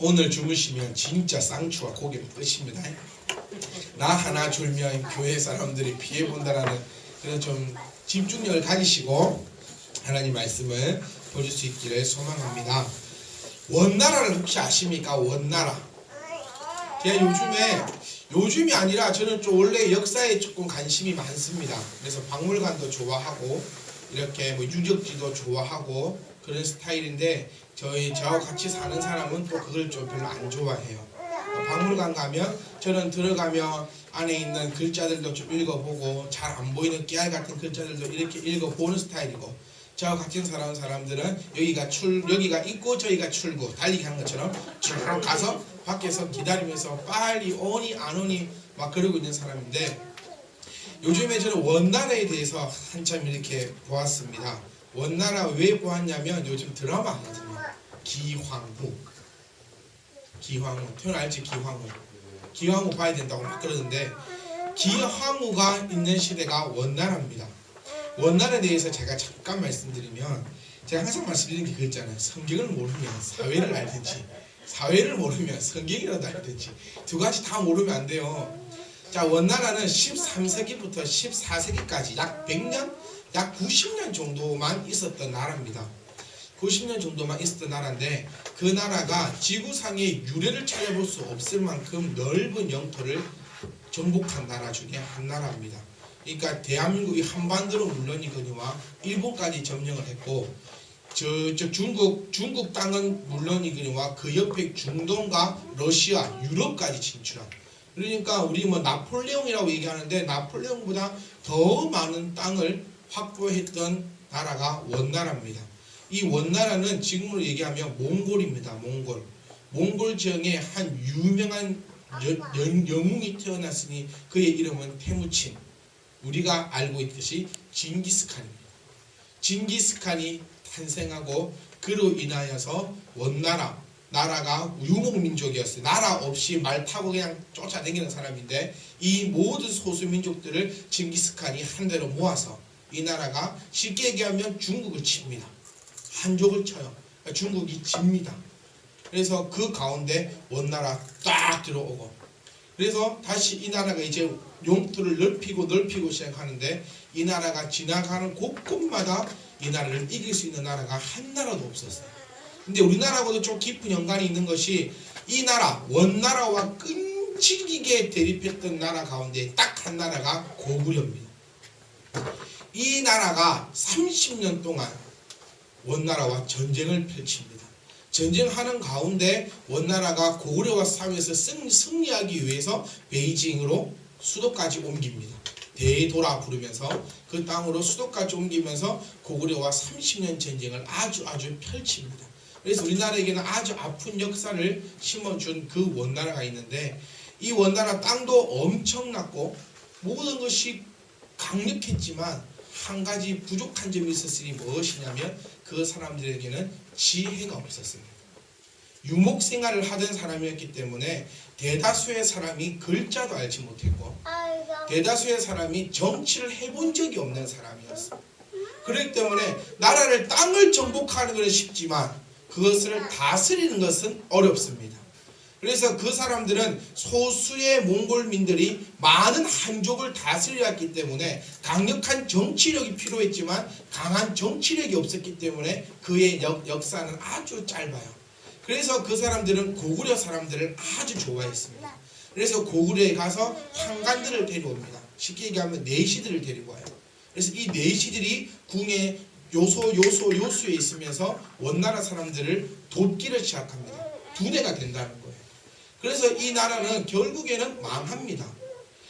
오늘 주무시면 진짜 쌍추와 고개를 뜨십니다. 나 하나 졸면 교회 사람들이 피해본다라는 그런 좀 집중력을 가지시고 하나님 말씀을 보실 수 있기를 소망합니다. 원나라를 혹시 아십니까? 원나라. 제가 요즘이 아니라 저는 좀 원래 역사에 조금 관심이 많습니다. 그래서 박물관도 좋아하고 이렇게 뭐 유적지도 좋아하고 그런 스타일인데 저하고 같이 사는 사람은 또 그걸 좀 별로 안 좋아해요. 박물관 가면 저는 들어가면 안에 있는 글자들도 좀 읽어보고 잘 안 보이는 깨알 같은 글자들도 이렇게 읽어보는 스타일이고, 저와 같이 사는 사람들은 여기가 있고 저기가 출구, 달리기 하는 것처럼 쭉 가서 밖에서 기다리면서 빨리 오니 안 오니 막 그러고 있는 사람인데, 요즘에 저는 원나라에 대해서 한참 이렇게 보았습니다. 원나라 왜 보았냐면 요즘 드라마 하거든요. 기황후 태어나 알지? 기황후 봐야 된다고 막 그러는데, 기황후가 있는 시대가 원나라입니다. 원나라에 대해서 제가 잠깐 말씀드리면, 제가 항상 말씀드리는 게 그랬잖아요. 성경을 모르면 사회를 알든지, 사회를 모르면 성경이라도 알든지, 두 가지 다 모르면 안 돼요. 자, 원나라는 13세기부터 14세기까지 약 100년, 약 90년 정도만 있었던 나라입니다. 90년 정도만 있었던 나라인데, 그 나라가 지구상에 유례를 찾아볼 수 없을 만큼 넓은 영토를 정복한 나라 중에 한 나라입니다. 그러니까 대한민국이 한반도로 물론이거니와 일본까지 점령을 했고, 중국 땅은 물론이거니와 그 옆에 중동과 러시아, 유럽까지 진출한. 그러니까 우리 뭐 나폴레옹이라고 얘기하는데, 나폴레옹보다 더 많은 땅을 확보했던 나라가 원나라입니다. 이 원나라는 지금으로 얘기하면 몽골입니다. 몽골 지역에 한 유명한 영웅이 태어났으니 그의 이름은 태무친, 우리가 알고 있듯이 징기스칸입니다. 징기스칸이 탄생하고 그로 인하여서 나라가 유목민족이었어요. 나라 없이 말 타고 그냥 쫓아다니는 사람인데, 이 모든 소수민족들을 징기스칸이 한데로 모아서 이 나라가 쉽게 얘기하면 중국을 칩니다. 한족을 쳐요. 중국이 집니다. 그래서 그 가운데 원나라 딱 들어오고, 그래서 다시 이 나라가 이제 영토를 넓히고 시작하는데, 이 나라가 지나가는 곳곳마다 이 나라를 이길 수 있는 나라가 한 나라도 없었어요. 근데 우리나라하고도 좀 깊은 연관이 있는 것이, 이 나라 원나라와 끈질기게 대립했던 나라 가운데 딱 한 나라가 고구려입니다. 이 나라가 30년 동안 원나라와 전쟁을 펼칩니다. 전쟁하는 가운데 원나라가 고구려와 싸움에서 승리하기 위해서 베이징으로 수도까지 옮깁니다. 대도라 부르면서 그 땅으로 수도까지 옮기면서 고구려와 30년 전쟁을 아주 펼칩니다. 그래서 우리나라에게는 아주 아픈 역사를 심어준 그 원나라가 있는데, 이 원나라 땅도 엄청났고 모든 것이 강력했지만 한 가지 부족한 점이 있었으니 무엇이냐면, 그 사람들에게는 지혜가 없었습니다. 유목생활을 하던 사람이었기 때문에 대다수의 사람이 글자도 알지 못했고, 대다수의 사람이 정치를 해본 적이 없는 사람이었습니다. 그렇기 때문에 나라를, 땅을 정복하는 것은 쉽지만 그것을 다스리는 것은 어렵습니다. 그래서 그 사람들은 소수의 몽골민들이 많은 한족을 다스려왔기 때문에 강력한 정치력이 필요했지만 강한 정치력이 없었기 때문에 그의 역사는 아주 짧아요. 그래서 그 사람들은 고구려 사람들을 아주 좋아했습니다. 그래서 고구려에 가서 황관들을 데려옵니다. 쉽게 얘기하면 내시들을 데리고 와요. 그래서 이 내시들이 궁에 요수에 있으면서 원나라 사람들을 돕기를 시작합니다. 두뇌가 된다는 거예요. 그래서 이 나라는 결국에는 망합니다.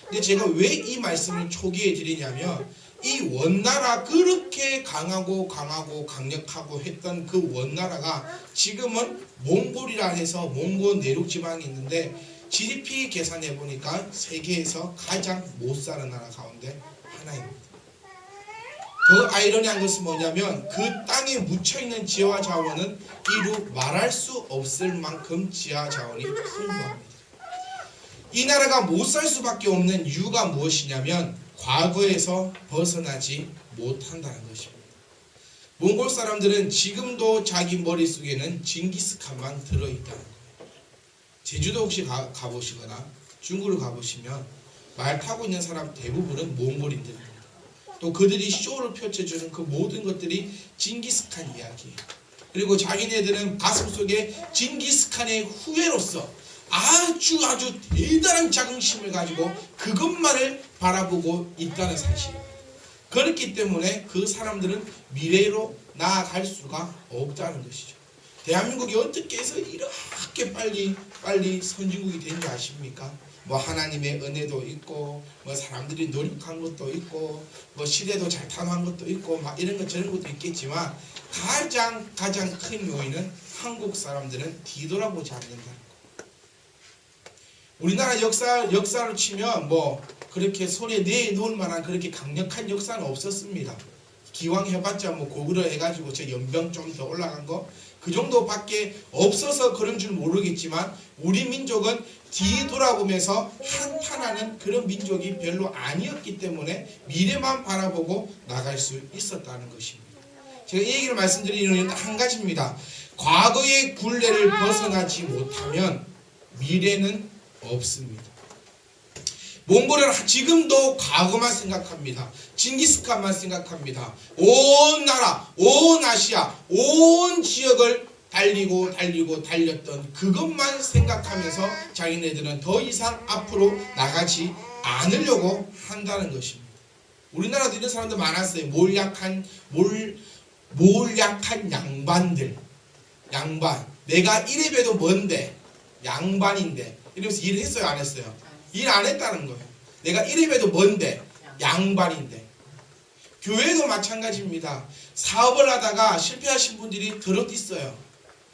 근데 제가 왜 이 말씀을 초기에 드리냐면, 이 원나라, 그렇게 강하고 강력하고 했던 그 원나라가 지금은 몽골이라 해서 몽골 내륙 지방이 있는데, GDP 계산해 보니까 세계에서 가장 못 사는 나라 가운데 하나입니다. 더 아이러니한 것은 뭐냐면, 그 땅에 묻혀있는 지하 자원은 이루 말할 수 없을 만큼 지하 자원이 풍부합니다. 이 나라가 못 살 수밖에 없는 이유가 무엇이냐면, 과거에서 벗어나지 못한다는 것입니다. 몽골 사람들은 지금도 자기 머릿속에는 징기스칸만 들어있다는 거예요. 제주도 혹시 가보시거나 중국을 가보시면 말 타고 있는 사람 대부분은 몽골인들입니다. 또 그들이 쇼를 펼쳐주는 그 모든 것들이 징기스칸 이야기예요. 그리고 자기네들은 가슴속에 징기스칸의 후예로서 아주 대단한 자긍심을 가지고 그것만을 바라보고 있다는 사실입니다. 그렇기 때문에 그 사람들은 미래로 나아갈 수가 없다는 것이죠. 대한민국이 어떻게 해서 이렇게 빨리 선진국이 된 줄 아십니까? 뭐 하나님의 은혜도 있고 뭐 사람들이 노력한 것도 있고 뭐 시대도 잘 타노한 것도 있고 막 이런 것 저런 것도 있겠지만 가장 큰 요인은 한국 사람들은 뒤돌아보지 않는다는 거. 우리나라 역사로 치면 뭐 그렇게 손에 내놓을 만한 그렇게 강력한 역사는 없었습니다. 기왕 해봤자 뭐 고구려 해가지고 저 연병 좀 더 올라간 거 그 정도밖에 없어서 그런 줄 모르겠지만 우리 민족은 뒤돌아보면서 한탄하는 그런 민족이 별로 아니었기 때문에 미래만 바라보고 나갈 수 있었다는 것입니다. 제가 이 얘기를 말씀드리는 이유는 한 가지입니다. 과거의 굴레를 벗어나지 못하면 미래는 없습니다. 몽골은 지금도 과거만 생각합니다. 징기스칸만 생각합니다. 온 나라, 온 아시아, 온 지역을 달렸던 그것만 생각하면서 자기네들은 더 이상 앞으로 나가지 않으려고 한다는 것입니다. 우리나라도 이런 사람들 많았어요. 몰약한 양반들. 양반. 내가 이래봬도 뭔데? 양반인데. 이러면서 일을 했어요? 안 했어요? 일 안 했다는 거예요. 내가 이래봬도 뭔데? 양반인데. 교회도 마찬가지입니다. 사업을 하다가 실패하신 분들이 더럽 있어요.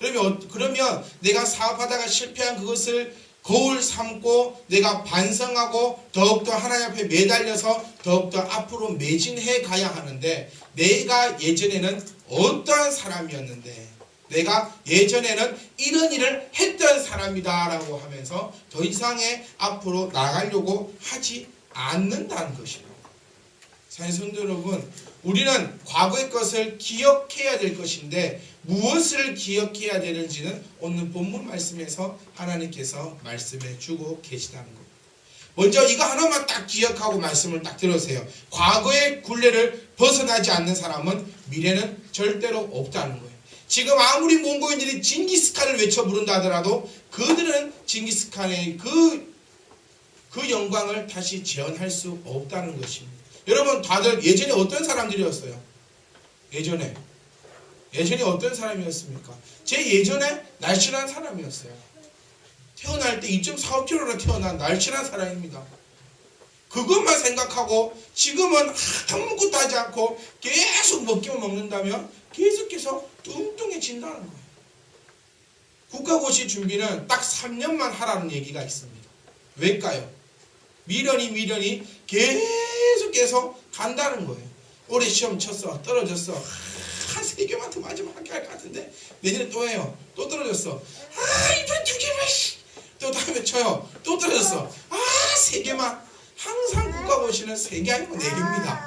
그러면 내가 사업하다가 실패한 그것을 거울 삼고 내가 반성하고 더욱더 하나님 앞에 매달려서 더욱더 앞으로 매진해 가야 하는데 내가 예전에는 어떠한 사람이었는데 내가 예전에는 이런 일을 했던 사람이다 라고 하면서 더 이상의 앞으로 나가려고 하지 않는다는 것입니다. 사랑하는 성도 여러분, 우리는 과거의 것을 기억해야 될 것인데 무엇을 기억해야 되는지는 오늘 본문 말씀에서 하나님께서 말씀해 주고 계시다는 겁니다. 먼저 이거 하나만 딱 기억하고 말씀을 딱 들으세요. 과거의 굴레를 벗어나지 않는 사람은 미래는 절대로 없다는 거예요. 지금 아무리 몽골인들이 징기스칸을 외쳐 부른다 하더라도 그들은 징기스칸의 그 영광을 다시 재현할 수 없다는 것입니다. 여러분 다들 예전에 어떤 사람들이었어요? 예전에 어떤 사람이었습니까? 제 예전에 날씬한 사람이었어요. 태어날 때 2.45kg로 태어난 날씬한 사람입니다. 그것만 생각하고 지금은 아무것도 하지 않고 계속 먹기만 먹는다면 계속해서 뚱뚱해진다는 거예요. 국가고시 준비는 딱 3년만 하라는 얘기가 있습니다. 왜일까요? 미련이 계속해서 간다는 거예요. 올해 시험 쳤어. 떨어졌어. 한 3개만 더 맞으면 합격할 것 같은데 내년에 또 해요. 또 떨어졌어. 이번 2개만 또 다음에 쳐요. 또 떨어졌어. 3개만. 항상 국가고시는 3개 아니고 4개입니다.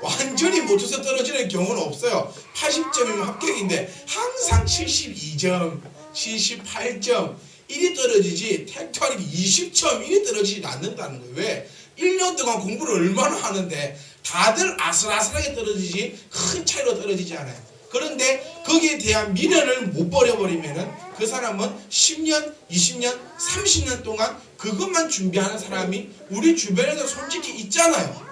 완전히 못 쳐서 떨어지는 경우는 없어요. 80점이면 합격인데 항상 72점, 78점 이리 떨어지지 택토하는 20점 이리 떨어지지 않는다는 거예요. 왜? 1년 동안 공부를 얼마나 하는데 다들 아슬아슬하게 떨어지지 큰 차이로 떨어지지 않아요. 그런데 거기에 대한 미련을 못 버려버리면은 그 사람은 10년, 20년, 30년 동안 그것만 준비하는 사람이 우리 주변에도 솔직히 있잖아요.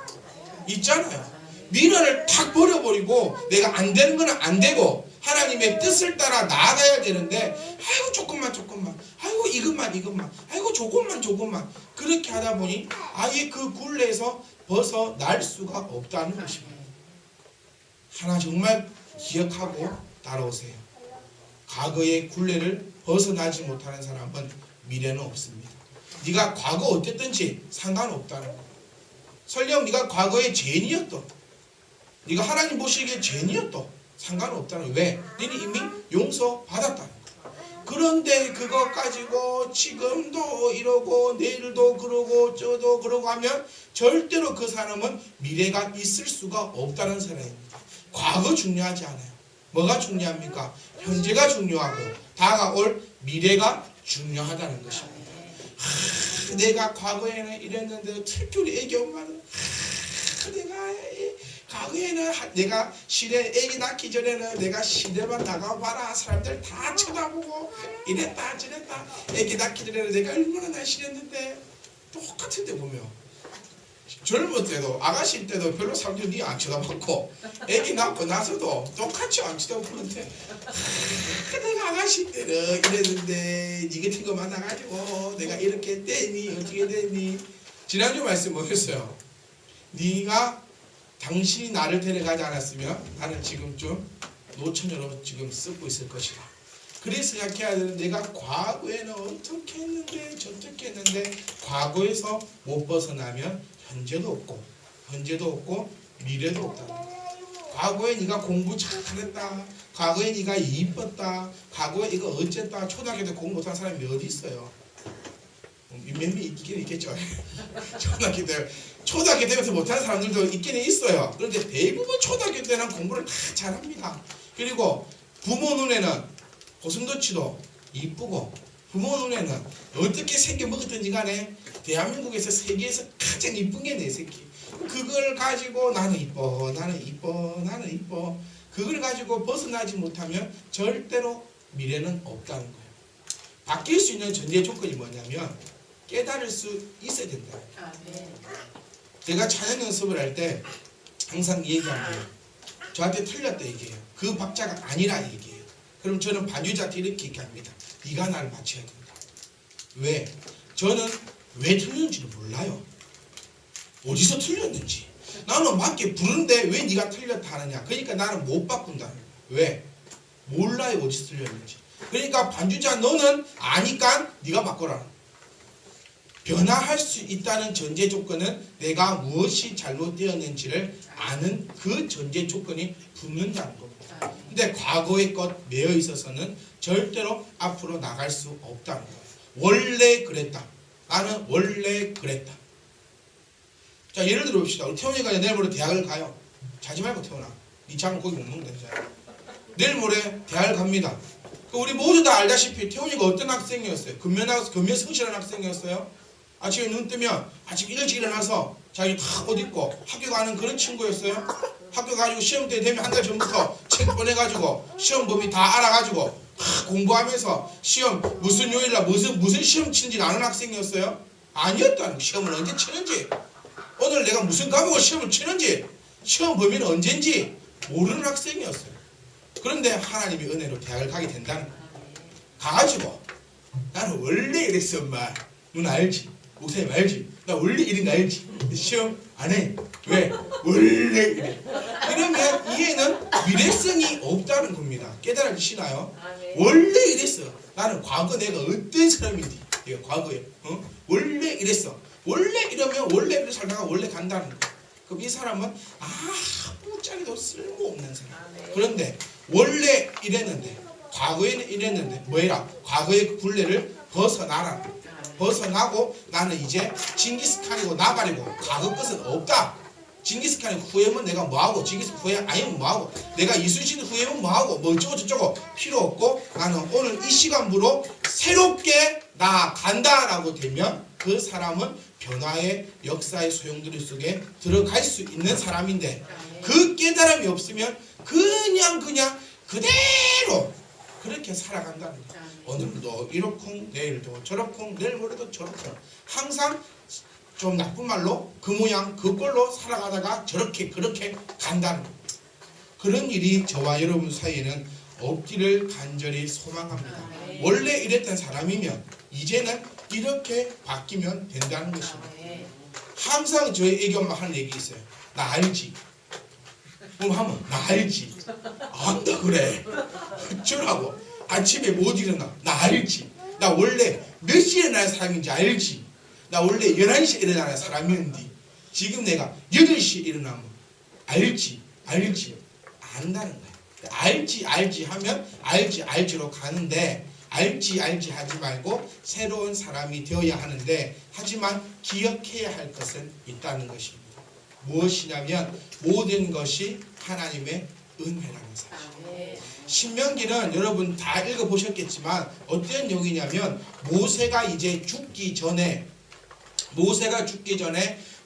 미련을 탁 버려버리고 내가 안 되는 거는 안 되고 하나님의 뜻을 따라 나아가야 되는데 아이고 조금만 아이고 이것만 아이고 조금만 그렇게 하다 보니 아예 그 굴레에서 벗어날 수가 없다는 것입니다. 하나 정말 기억하고 따라오세요. 과거의 굴레를 벗어나지 못하는 사람은 미래는 없습니다. 네가 과거 어땠든지 상관없다는 거예요. 설령 네가 과거에 죄인이었던 네가 하나님 보시기에 죄인이었던 상관없다는 거예요. 왜? 너는 이미 용서받았다는 거예요. 그런데 그거 가지고 지금도 이러고 내일도 그러고 저도 그러고 하면 절대로 그 사람은 미래가 있을 수가 없다는 사람입니다. 과거 중요하지 않아요. 뭐가 중요합니까? 현재가 중요하고 다가올 미래가 중요하다는 것입니다. 내가 과거에는 이랬는데 특별히 애기 엄마는 내가 과거에는 내가 시대 애기 낳기 전에는 내가 시대만 나가봐라 사람들 다 쳐다보고 이랬다 저랬다 애기 낳기 전에는 내가 얼마나 날씬했는데 똑같은데 보면 젊을 때도 아가씨 때도 별로 사람들이 안 쳐다봤고 애기 낳고 나서도 똑같이 안 쳐다보는데 내가 아가씨 때는 이랬는데 니 같은 거 만나가지고 내가 이렇게 됐니 어떻게 됐니. 지난주 말씀 뭐였어요? 네가 당신이 나를 데려가지 않았으면 나는 지금쯤 노처녀로 지금 쓰고 있을 것이다. 그래서 생각해야 되는 내가 과거에는 어떻게 했는데 저렇게 했는데 과거에서 못 벗어나면 현재도 없고 미래도 없다. 과거에 네가 공부 잘했다. 과거에 네가 이뻤다. 과거에 이거 어쨌다. 초등학교 때 공부 못한 사람이 어디 있어요? 몇몇 있긴 있겠죠. 초등학교 때부터 못하는 사람들도 있기는 있어요. 그런데 대부분 초등학교 때는 공부를 다 잘합니다. 그리고 부모 눈에는 고슴도치도 이쁘고 부모 눈에는 어떻게 생겨 먹었든지 간에 대한민국에서 세계에서 가장 이쁜 게 내 새끼. 그걸 가지고 나는 이뻐 그걸 가지고 벗어나지 못하면 절대로 미래는 없다는 거예요. 바뀔 수 있는 전제 조건이 뭐냐면 깨달을 수 있어야 된다. 제가 찬양 연습을 할 때 항상 얘기합니다. 저한테 틀렸다 얘기해요. 그 박자가 아니라 얘기해요. 그럼 저는 반주자한테 이렇게 얘기합니다. 네가 나를 맞춰야 된다. 왜? 저는 왜 틀렸는지를 몰라요. 어디서 틀렸는지. 나는 맞게 부른데 왜 네가 틀렸다 하느냐. 그러니까 나는 못 바꾼다. 왜? 몰라요 어디서 틀렸는지. 그러니까 반주자 너는 아니까 네가 바꿔라. 변화할 수 있다는 전제 조건은 내가 무엇이 잘못되었는지를 아는 그 전제 조건이 붙는다는 겁니다. 근데 과거의 것 매여 있어서는 절대로 앞으로 나갈 수 없다는 거예요. 원래 그랬다. 나는 원래 그랬다. 자, 예를 들어 봅시다. 우리 태훈이가 내일 모레 대학을 가요. 자지 말고 태훈아. 니 장은 거기 먹는 거야. 내일 모레 대학을 갑니다. 우리 모두 다 알다시피 태훈이가 어떤 학생이었어요? 근면 성실한 학생이었어요. 아침에 눈 뜨면 아침 일찍 일어나서 자기 다 옷 입고 학교 가는 그런 친구였어요. 학교 가지고 시험 때 되면 한 달 전부터 책 보내가지고 시험 범위 다 알아가지고 공부하면서 시험 무슨 요일날 무슨 시험 치는지 아는 학생이었어요? 아니었다는 거. 시험을 언제 치는지 오늘 내가 무슨 과목을 시험을 치는지 시험 범위는 언젠지 모르는 학생이었어요. 그런데 하나님의 은혜로 대학을 가게 된다는 거예요. 가가지고 나는 원래 이랬어 엄마. 누나 알지? 목사님 알지? 나 원래 이런 거 알지? 시험 안 해. 왜? 원래 이래. 그러면 이해는 미래성이 없다는 겁니다. 깨달아지시나요? 원래 이랬어. 나는 과거 내가 어떤 사람인지 내가 과거에 원래 이랬어. 원래 이러면 원래 이렇게 살다가 원래 간다는 거. 그럼 이 사람은 아무짝에도 쓸모없는 사람. 그런데 원래 이랬는데 과거에는 이랬는데 뭐해라? 과거의 굴레를 벗어나라. 벗어나고 나는 이제 징기스칸이고 나발이고 과거 것은 없다. 징기스칸이 후회면 내가 뭐하고 징기스칸 후회 아니면 뭐하고 내가 이순신 후회면 뭐하고 뭐 어쩌고 저쩌고 필요 없고 나는 오늘 이 시간부로 새롭게 나아간다라고 되면 그 사람은 변화의 역사의 소용돌이 속에 들어갈 수 있는 사람인데 그 깨달음이 없으면 그냥 그대로 그렇게 살아간다는 거예요. 오늘도 이렇쿵 내일도 저렇쿵 내일 모레도 저렇쿵 항상 좀 나쁜 말로 그 모양 그 꼴로 살아가다가 저렇게 그렇게 간다는 거예요. 그런 일이 저와 여러분 사이에는 없기를 간절히 소망합니다. 원래 이랬던 사람이면 이제는 이렇게 바뀌면 된다는 것입니다. 항상 저희 애기 엄마 하는 얘기 있어요. 나 알지? 그럼 하면 나 알지? 안다 그래. 어쩌라고? 아침에 못 일어나. 나 알지? 나 원래 몇 시에 일어나는 사람인지 알지? 나 원래 11시에 일어나는 사람이었는데 지금 내가 8시에 일어나면 알지? 안다는 거야. 알지 하면 알지로 가는데 알지 하지 말고 새로운 사람이 되어야 하는데 하지만 기억해야 할 것은 있다는 것입니다. 무엇이냐면 모든 것이 하나님의 은혜라는 사실. 신명기는 여러분 다 읽어보셨겠지만 어떤 내용이냐면 모세가 죽기 전에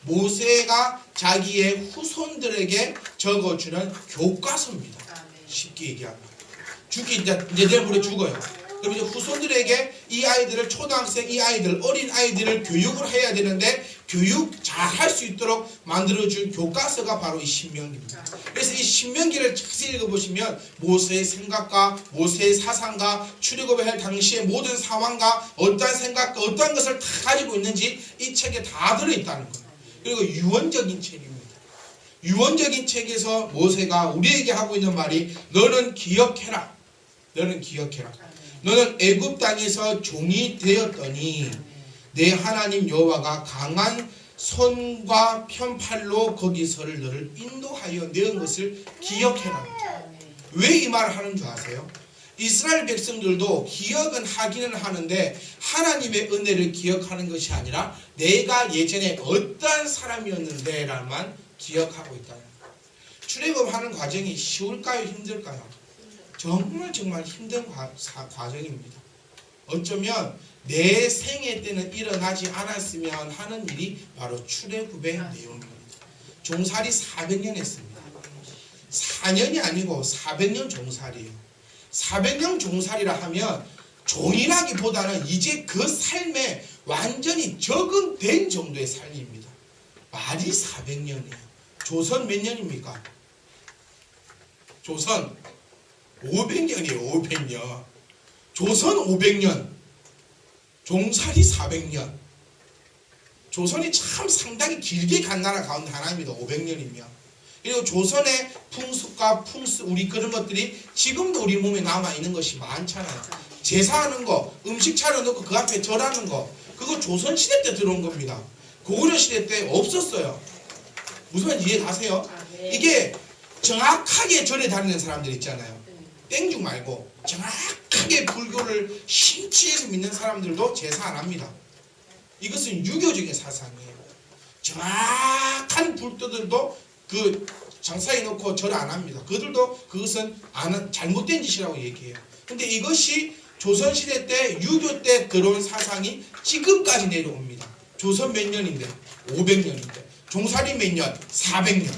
모세가 자기의 후손들에게 적어주는 교과서입니다. 쉽게 얘기하면 이제 내일모레 죽어요. 그럼 이제 후손들에게 이 아이들을 초등학생 어린 아이들을 교육을 해야 되는데 교육 잘 할 수 있도록 만들어준 교과서가 바로 이 신명기입니다. 그래서 이 신명기를 자세히 읽어보시면 모세의 생각과 모세의 사상과 출애굽을 할 당시의 모든 상황과 어떠한 생각과 어떠한 것을 다 가지고 있는지 이 책에 다 들어있다는 거예요. 그리고 유언적인 책입니다. 유언적인 책에서 모세가 우리에게 하고 있는 말이 너는 기억해라. 너는 애굽 땅에서 종이 되었더니 내 하나님 여호와가 강한 손과 편팔로 거기서를 너를 인도하여 내은 것을 기억해라. 왜 이 말을 하는 줄 아세요? 이스라엘 백성들도 기억은 하기는 하는데 하나님의 은혜를 기억하는 것이 아니라 내가 예전에 어떠한 사람이었는데 라만 기억하고 있다는 거예요. 출애굽하는 과정이 쉬울까요? 힘들까요? 정말 힘든 과정입니다. 어쩌면 내 생애 때는 일어나지 않았으면 하는 일이 바로 출애굽의 내용입니다. 종살이 400년 했습니다. 4년이 아니고 400년 종살이에요. 400년 종살이라 하면 종이라기보다는 이제 그 삶에 완전히 적응된 정도의 삶입니다. 말이 400년이에요. 조선 몇 년입니까? 조선 500년이에요. 500년. 조선 500년. 종살이 400년. 조선이 참 상당히 길게 간 나라 가운데 하나입니다. 500년이면. 그리고 조선의 풍습과 우리 그런 것들이 지금도 우리 몸에 남아있는 것이 많잖아요. 제사하는 거, 음식 차려놓고 그 앞에 절하는 거, 그거 조선시대 때 들어온 겁니다. 고구려시대 때 없었어요. 무슨 말인지 이해 가세요? 이게 정확하게 절에 다니는 사람들 있잖아요. 땡죽 말고 정확하게 불교를 심취해서 믿는 사람들도 제사 안 합니다. 이것은 유교적인 사상이에요. 정확한 불도들도 그 장사해 놓고 절 안 합니다. 그들도 그것은 잘못된 짓이라고 얘기해요. 근데 이것이 조선시대 때 유교 때 들어온 사상이 지금까지 내려옵니다. 조선 몇 년인데? 500년인데. 종살이 몇 년? 400년.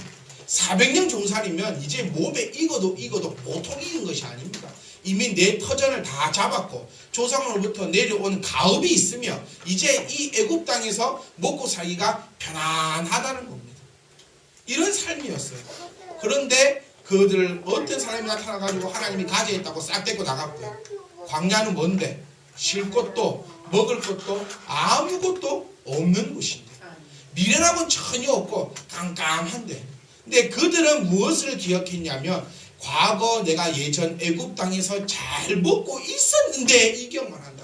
400년 종살이면 이제 몸에 익어도 보통 익은 것이 아닙니다. 이미 내 터전을 다 잡았고 조상으로부터 내려온 가업이 있으며 이제 이 애굽 땅에서 먹고 살기가 편안하다는 겁니다. 이런 삶이었어요. 그런데 그들 어떤 사람이 나타나가지고 하나님이 가져있다고 싹 떼고 나갔고요. 광야는 뭔데? 쉴 것도 먹을 것도 아무것도 없는 곳인데 미래라고는 전혀 없고 깜깜한데 근데 그들은 무엇을 기억했냐면 과거 내가 예전 애굽 땅에서 잘 먹고 있었는데 이 기억만 한다.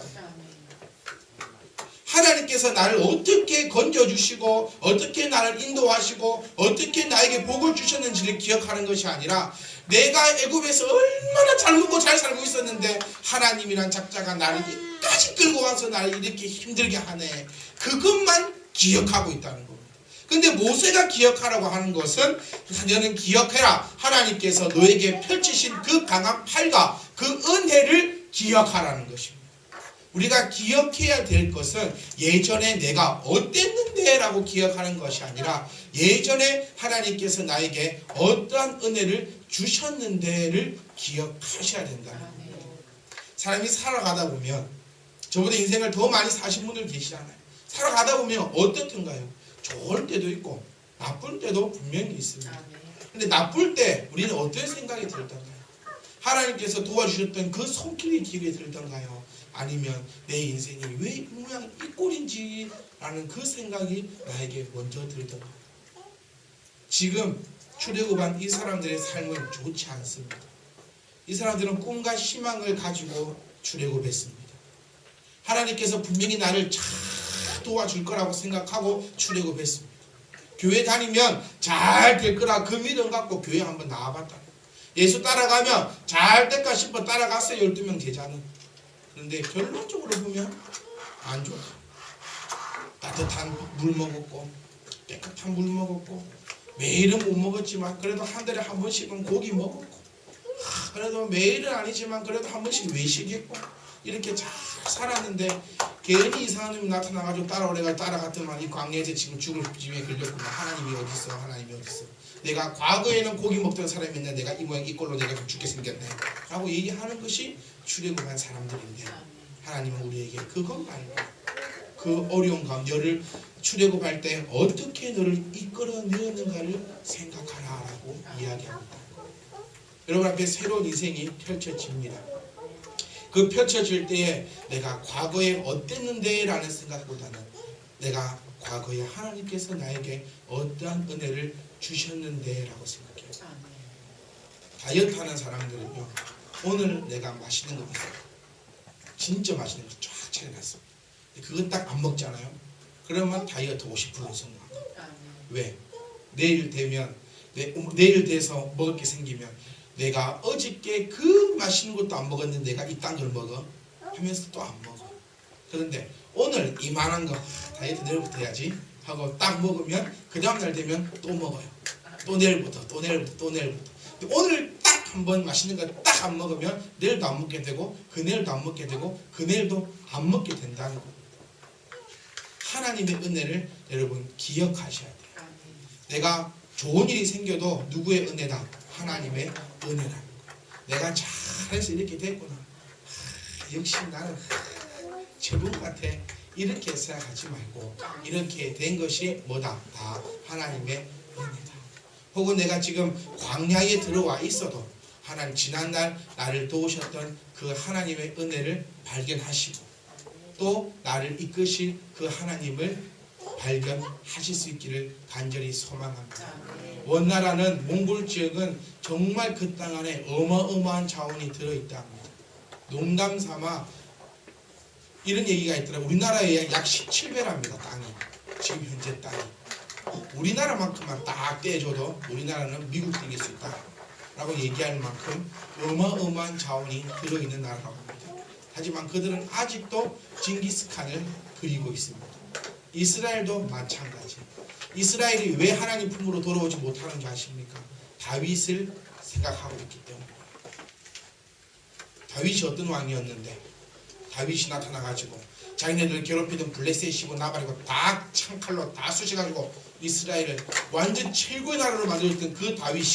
하나님께서 나를 어떻게 건져주시고 어떻게 나를 인도하시고 어떻게 나에게 복을 주셨는지를 기억하는 것이 아니라 내가 애굽에서 얼마나 잘 먹고 잘 살고 있었는데 하나님이란 작자가 나를 여기까지 끌고 와서 나를 이렇게 힘들게 하네. 그것만 기억하고 있다는 겁니다. 근데 모세가 기억하라고 하는 것은 너는 기억해라. 하나님께서 너에게 펼치신 그 강한 팔과 그 은혜를 기억하라는 것입니다. 우리가 기억해야 될 것은 예전에 내가 어땠는데 라고 기억하는 것이 아니라 예전에 하나님께서 나에게 어떠한 은혜를 주셨는데를 기억하셔야 된다는 겁니다. 사람이 살아가다 보면 저보다 인생을 더 많이 사신 분들 계시잖아요. 살아가다 보면 어떻든가요? 좋을 때도 있고 나쁠 때도 분명히 있습니다. 근데 나쁠 때 우리는 어떤 생각이 들던가요? 하나님께서 도와주셨던 그 손길이 기억에 들던가요? 아니면 내 인생이 왜 이 모양 이 꼴인지 라는 그 생각이 나에게 먼저 들던가요? 지금 출애굽한 이 사람들의 삶은 좋지 않습니다. 이 사람들은 꿈과 희망을 가지고 출애굽했습니다. 하나님께서 분명히 나를 잘 도와줄 거라고 생각하고 출애굽했습니다. 교회 다니면 잘 될 거라 그 믿음 갖고 교회 한번 나와봤다. 예수 따라가면 잘 될까 싶어 따라갔어요. 12명 제자는. 그런데 결론적으로 보면 안 좋아. 따뜻한 물 먹었고 깨끗한 물 먹었고 매일은 못 먹었지만 그래도 한 달에 한 번씩은 고기 먹었고 그래도 매일은 아니지만 그래도 한 번씩 외식했고 이렇게 잘 살았는데 괜히 이상한 놈이 나타나가지고 따라오래가 따라갔더만 이 광야에서 지금 죽을 짐에 걸렸구나. 하나님이 어딨어? 하나님이 어딨어? 내가 과거에는 고기 먹던 사람이었는데 내가 이 모양 이 꼴로 내가 죽게 생겼네 라고 얘기하는 것이 출애굽한 사람들인데 하나님은 우리에게 그것 말고 그 어려운 가운데 너를 출애굽할 때 어떻게 너를 이끌어내었는가를 생각하라 라고 이야기합니다. 여러분 앞에 새로운 인생이 펼쳐집니다. 그 펼쳐질 때에 내가 과거에 어땠는데 라는 생각보다는 내가 과거에 하나님께서 나에게 어떠한 은혜를 주셨는데 라고 생각해요. 다이어트 하는 사람들은요, 오늘 내가 맛있는 거 먹어요. 진짜 맛있는 거 쫙 차려놨습니다. 그건 딱 안 먹잖아요. 그러면 다이어트 50% 성공합니다. 왜? 내일 되면 내일 돼서 먹을 게 생기면 내가 어저께 그 맛있는 것도 안 먹었는데 내가 이딴 걸 먹어 하면서 또 안 먹어. 그런데 오늘 이만한 거 다이어트 내일부터 해야지 하고 딱 먹으면 그 다음날 되면 또 먹어요. 또 내일부터 또 내일부터 또 내일부터. 오늘 딱 한 번 맛있는 거 딱 안 먹으면 내일도 안 먹게 되고 그 내일도 안 먹게 되고 그 내일도 안 먹게 된다는 겁니다. 하나님의 은혜를 여러분 기억하셔야 돼요. 내가 좋은 일이 생겨도 누구의 은혜다? 하나님의 은혜라는 거예요. 내가 잘해서 이렇게 됐구나. 역시 나는 제법 같아. 이렇게 생각하지 말고 이렇게 된 것이 뭐다? 다 하나님의 은혜다. 혹은 내가 지금 광야에 들어와 있어도 하나님 지난날 나를 도우셨던 그 하나님의 은혜를 발견하시고 또 나를 이끄실 그 하나님을 발견하실 수 있기를 간절히 소망합니다. 원나라는 몽골 지역은 정말 그 땅 안에 어마어마한 자원이 들어있다 합니다. 농담 삼아 이런 얘기가 있더라고요. 우리나라에 약 17배랍니다. 땅이. 지금 현재 땅이. 우리나라만큼만 딱 떼줘도 우리나라는 미국 땡길 수 있다 라고 얘기할 만큼 어마어마한 자원이 들어있는 나라라고 합니다. 하지만 그들은 아직도 징기스칸을 그리고 있습니다. 이스라엘도 마찬가지. 이스라엘이 왜 하나님 품으로 돌아오지 못하는 줄 아십니까? 다윗을 생각하고 있기 때문에. 다윗이 어떤 왕이었는데 다윗이 나타나가지고 자기네들 괴롭히던 블레셋이고 나발이고 다 창칼로 다 쑤셔가지고 이스라엘을 완전 최고의 나라로 만들었던 그 다윗이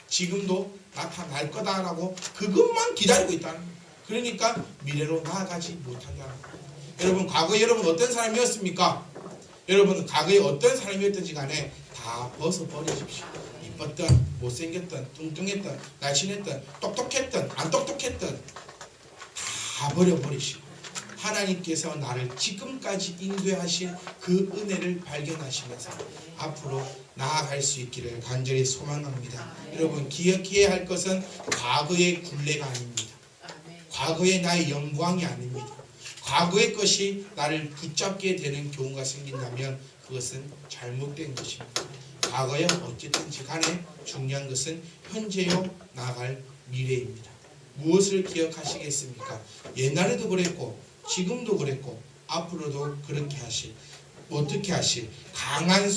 지금도 나타날 거다라고 그것만 기다리고 있다는 거예요. 그러니까 미래로 나아가지 못한다는 거예요. 여러분 과거에 여러분 어떤 사람이었습니까? 여러분 과거에 어떤 사람이었든지 간에 다 벗어버리십시오. 이뻤던 못생겼던 뚱뚱했던 날씬했던 똑똑했던 안 똑똑했던 다 버려버리시고 하나님께서 나를 지금까지 인도하신 그 은혜를 발견하시면서 앞으로 나아갈 수 있기를 간절히 소망합니다. 여러분 기억해야 할 것은 과거의 굴레가 아닙니다. 과거의 나의 영광이 아닙니다. 과거의 것이 나를 붙잡게 되는 경우가 생긴다면 그것은 잘못된 것입니다. 과거에 어쨌든지 간에 중요한 것은 현재요 나아갈 미래입니다. 무엇을 기억하시겠습니까? 옛날에도 그랬고 지금도 그랬고 앞으로도 그렇게 하실 어떻게 하실 강한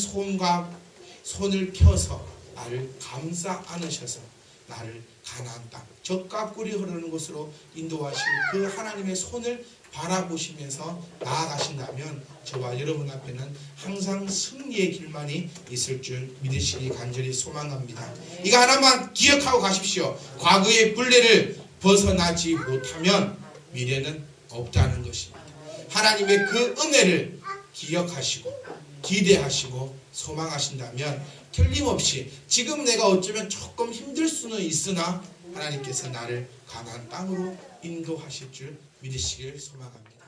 손을 펴서 나를 감싸 안으셔서 나를 가나안 땅 젖과 꿀이 흐르는 곳으로 인도하실 그 하나님의 손을 바라보시면서 나아가신다면 저와 여러분 앞에는 항상 승리의 길만이 있을 줄 믿으시기 간절히 소망합니다. 이거 하나만 기억하고 가십시오. 과거의 굴레를 벗어나지 못하면 미래는 없다는 것입니다. 하나님의 그 은혜를 기억하시고 기대하시고 소망하신다면 틀림없이 지금 내가 어쩌면 조금 힘들 수는 있으나 하나님께서 나를 가나안 땅으로 인도하실 줄 믿으시길 소망합니다.